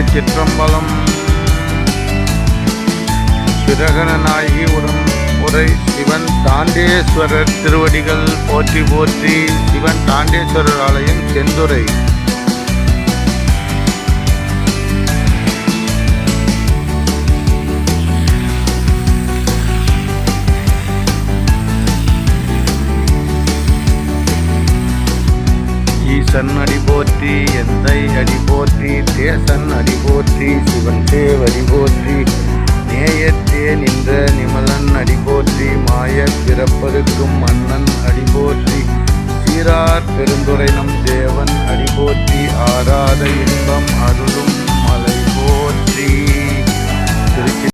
திருச்சிற்றம்பலம். பிரகணநாயகி உரை சிவன் தாண்டேஸ்வரர் திருவடிகள் போற்றி போற்றி. சிவன் தாண்டேஸ்வரர் ஆலயம் செந்துறை. ஈசன் அடி போற்றி, எந்தை அடி போற்றி, தேசன் அடி போற்றி, சிவன் தேவடி போற்றி.